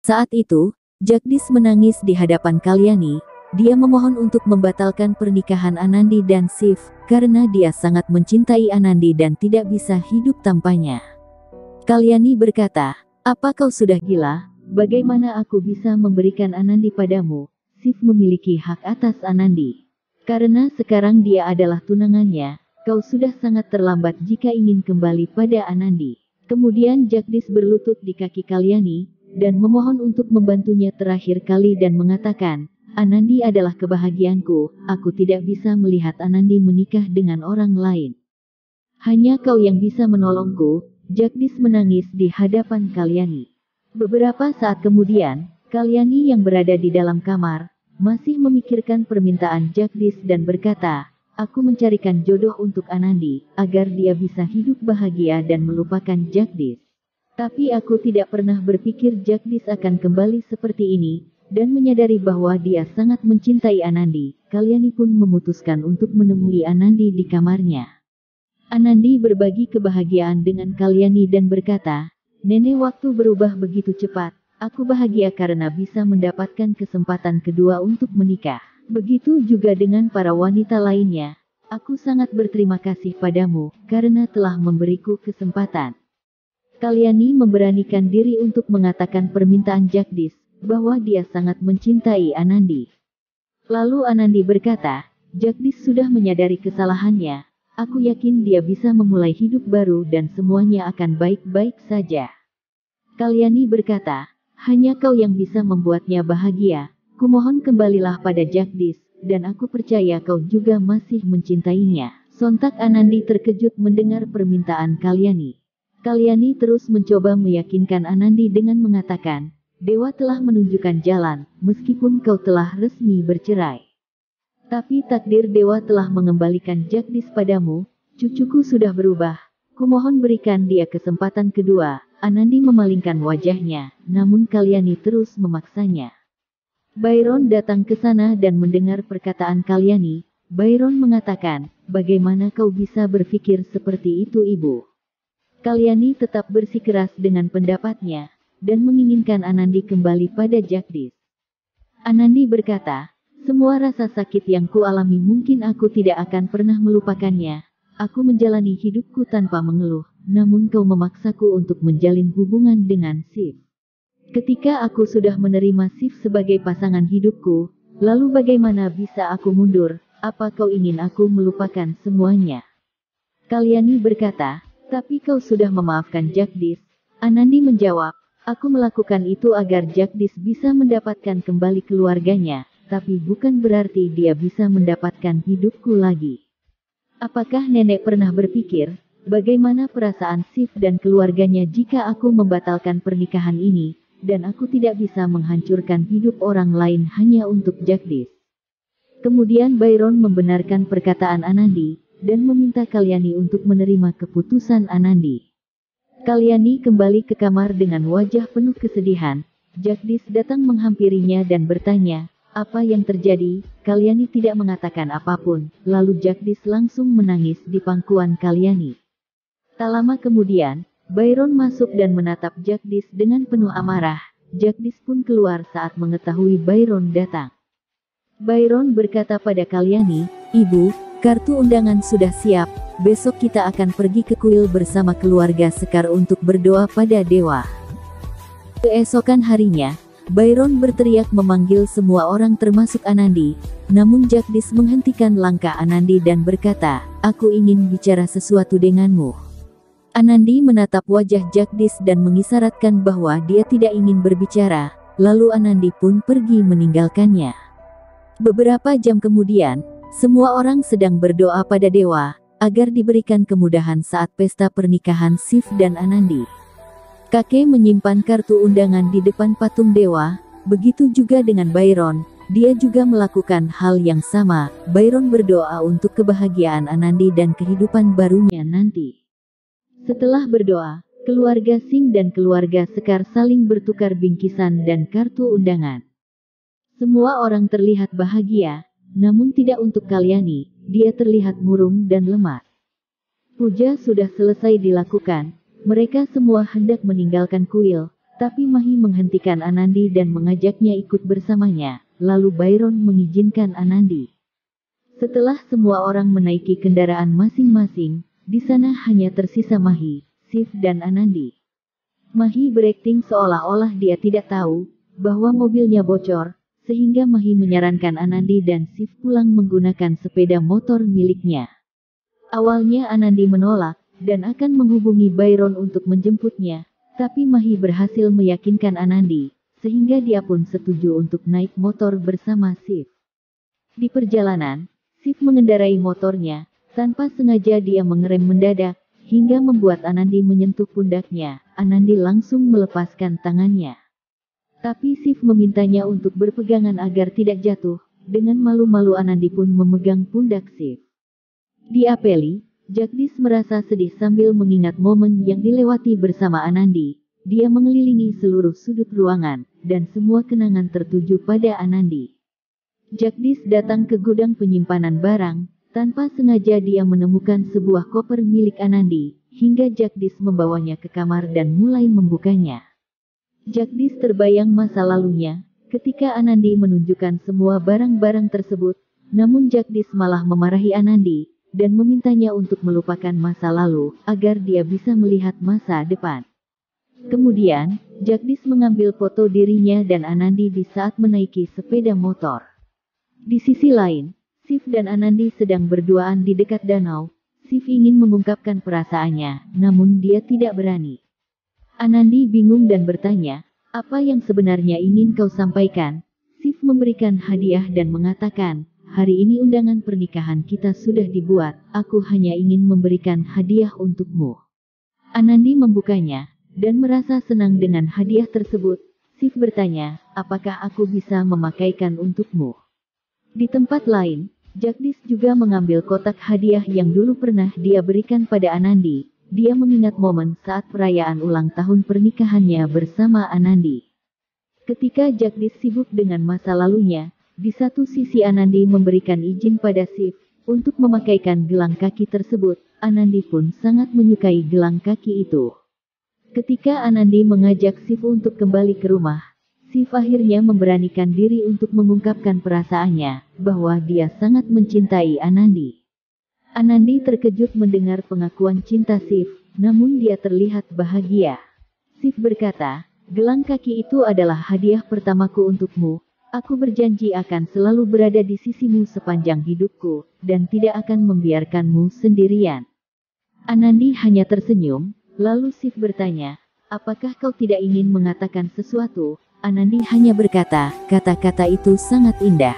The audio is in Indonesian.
Saat itu, Jagdish menangis di hadapan Kalyani. Dia memohon untuk membatalkan pernikahan Anandi dan Shiv, karena dia sangat mencintai Anandi dan tidak bisa hidup tanpanya. Kalyani berkata, "Apa kau sudah gila? Bagaimana aku bisa memberikan Anandi padamu? Shiv memiliki hak atas Anandi. Karena sekarang dia adalah tunangannya, kau sudah sangat terlambat jika ingin kembali pada Anandi." Kemudian Jagdish berlutut di kaki Kalyani, dan memohon untuk membantunya terakhir kali dan mengatakan, "Anandi adalah kebahagiaanku, aku tidak bisa melihat Anandi menikah dengan orang lain. Hanya kau yang bisa menolongku." Jagdish menangis di hadapan Kalyani. Beberapa saat kemudian, Kalyani yang berada di dalam kamar, masih memikirkan permintaan Jagdish dan berkata, "Aku mencarikan jodoh untuk Anandi, agar dia bisa hidup bahagia dan melupakan Jagdish. Tapi aku tidak pernah berpikir Jagdish akan kembali seperti ini, dan menyadari bahwa dia sangat mencintai Anandi." Kalyani pun memutuskan untuk menemui Anandi di kamarnya. Anandi berbagi kebahagiaan dengan Kalyani dan berkata, "Nenek, waktu berubah begitu cepat. Aku bahagia karena bisa mendapatkan kesempatan kedua untuk menikah. Begitu juga dengan para wanita lainnya. Aku sangat berterima kasih padamu, karena telah memberiku kesempatan." Kalyani memberanikan diri untuk mengatakan permintaan Jagdish, bahwa dia sangat mencintai Anandi. Lalu Anandi berkata, "Jagdish sudah menyadari kesalahannya. Aku yakin dia bisa memulai hidup baru dan semuanya akan baik-baik saja." Kalyani berkata, "Hanya kau yang bisa membuatnya bahagia. Kumohon kembalilah pada Jagdish, dan aku percaya kau juga masih mencintainya." Sontak Anandi terkejut mendengar permintaan Kalyani. Kalyani terus mencoba meyakinkan Anandi dengan mengatakan, "Dewa telah menunjukkan jalan, meskipun kau telah resmi bercerai. Tapi takdir dewa telah mengembalikan Jagdish padamu, cucuku sudah berubah. Kumohon berikan dia kesempatan kedua." Anandi memalingkan wajahnya, namun Kalyani terus memaksanya. Byron datang ke sana dan mendengar perkataan Kalyani. Byron mengatakan, "Bagaimana kau bisa berpikir seperti itu, Ibu?" Kalyani tetap bersikeras dengan pendapatnya, dan menginginkan Anandi kembali pada Jagdish. Anandi berkata, "Semua rasa sakit yang kualami mungkin aku tidak akan pernah melupakannya. Aku menjalani hidupku tanpa mengeluh, namun kau memaksaku untuk menjalin hubungan dengan Shiv. Ketika aku sudah menerima Shiv sebagai pasangan hidupku, lalu bagaimana bisa aku mundur? Apa kau ingin aku melupakan semuanya?" Kalyani berkata, "Tapi kau sudah memaafkan Jagdish." Anandi menjawab, "Aku melakukan itu agar Jagdish bisa mendapatkan kembali keluarganya, tapi bukan berarti dia bisa mendapatkan hidupku lagi. Apakah nenek pernah berpikir, bagaimana perasaan Shiv dan keluarganya jika aku membatalkan pernikahan ini, dan aku tidak bisa menghancurkan hidup orang lain hanya untuk Jagdish?" Kemudian Byron membenarkan perkataan Anandi, dan meminta Kalyani untuk menerima keputusan Anandi. Kalyani kembali ke kamar dengan wajah penuh kesedihan. Jagdish datang menghampirinya dan bertanya, "Apa yang terjadi?" Kalyani tidak mengatakan apapun, lalu Jagdish langsung menangis di pangkuan Kalyani. Tak lama kemudian, Byron masuk dan menatap Jagdish dengan penuh amarah. Jagdish pun keluar saat mengetahui Byron datang. Byron berkata pada Kalyani, "Ibu, kartu undangan sudah siap. Besok kita akan pergi ke kuil bersama keluarga Sekar untuk berdoa pada dewa." Keesokan harinya, Byron berteriak memanggil semua orang termasuk Anandi, namun Jagdish menghentikan langkah Anandi dan berkata, "Aku ingin bicara sesuatu denganmu." Anandi menatap wajah Jagdish dan mengisyaratkan bahwa dia tidak ingin berbicara, lalu Anandi pun pergi meninggalkannya. Beberapa jam kemudian, semua orang sedang berdoa pada dewa, agar diberikan kemudahan saat pesta pernikahan Shiv dan Anandi. Kakek menyimpan kartu undangan di depan patung dewa, begitu juga dengan Byron, dia juga melakukan hal yang sama. Byron berdoa untuk kebahagiaan Anandi dan kehidupan barunya nanti. Setelah berdoa, keluarga Singh dan keluarga Sekar saling bertukar bingkisan dan kartu undangan. Semua orang terlihat bahagia, namun tidak untuk Kalyani, dia terlihat murung dan lemah. Puja sudah selesai dilakukan. Mereka semua hendak meninggalkan kuil, Tapi Mahi menghentikan Anandi dan mengajaknya ikut bersamanya, lalu Byron mengizinkan Anandi. Setelah semua orang menaiki kendaraan masing-masing, di sana hanya tersisa Mahi, Shiv dan Anandi. Mahi berakting seolah-olah dia tidak tahu bahwa mobilnya bocor, sehingga Mahi menyarankan Anandi dan Shiv pulang menggunakan sepeda motor miliknya. Awalnya Anandi menolak, dan akan menghubungi Byron untuk menjemputnya, tapi Mahi berhasil meyakinkan Anandi, sehingga dia pun setuju untuk naik motor bersama Shiv. Di perjalanan, Shiv mengendarai motornya, tanpa sengaja dia mengerem mendadak, hingga membuat Anandi menyentuh pundaknya. Anandi langsung melepaskan tangannya. Tapi Shiv memintanya untuk berpegangan agar tidak jatuh. Dengan malu-malu Anandi pun memegang pundak Shiv. Di Apeli, Jagdish merasa sedih sambil mengingat momen yang dilewati bersama Anandi. Dia mengelilingi seluruh sudut ruangan, dan semua kenangan tertuju pada Anandi. Jagdish datang ke gudang penyimpanan barang. Tanpa sengaja dia menemukan sebuah koper milik Anandi, hingga Jagdish membawanya ke kamar dan mulai membukanya. Jagdish terbayang masa lalunya, ketika Anandi menunjukkan semua barang-barang tersebut, namun Jagdish malah memarahi Anandi, dan memintanya untuk melupakan masa lalu, agar dia bisa melihat masa depan. Kemudian, Jagdish mengambil foto dirinya dan Anandi di saat menaiki sepeda motor. Di sisi lain, Shiv dan Anandi sedang berduaan di dekat danau. Shiv ingin mengungkapkan perasaannya, namun dia tidak berani. Anandi bingung dan bertanya, "Apa yang sebenarnya ingin kau sampaikan?" Shiv memberikan hadiah dan mengatakan, "Hari ini undangan pernikahan kita sudah dibuat, aku hanya ingin memberikan hadiah untukmu." Anandi membukanya, dan merasa senang dengan hadiah tersebut. Shiv bertanya, "Apakah aku bisa memakaikan untukmu?" Di tempat lain, Jagdish juga mengambil kotak hadiah yang dulu pernah dia berikan pada Anandi. Dia mengingat momen saat perayaan ulang tahun pernikahannya bersama Anandi. Ketika Jagdish sibuk dengan masa lalunya, di satu sisi Anandi memberikan izin pada Shiv untuk memakaikan gelang kaki tersebut. Anandi pun sangat menyukai gelang kaki itu. Ketika Anandi mengajak Shiv untuk kembali ke rumah, Shiv akhirnya memberanikan diri untuk mengungkapkan perasaannya, bahwa dia sangat mencintai Anandi. Anandi terkejut mendengar pengakuan cinta Shiv, namun dia terlihat bahagia. Shiv berkata, "Gelang kaki itu adalah hadiah pertamaku untukmu. Aku berjanji akan selalu berada di sisimu sepanjang hidupku, dan tidak akan membiarkanmu sendirian." Anandi hanya tersenyum, lalu Shiv bertanya, "Apakah kau tidak ingin mengatakan sesuatu?" Anandi hanya berkata, "Kata-kata itu sangat indah."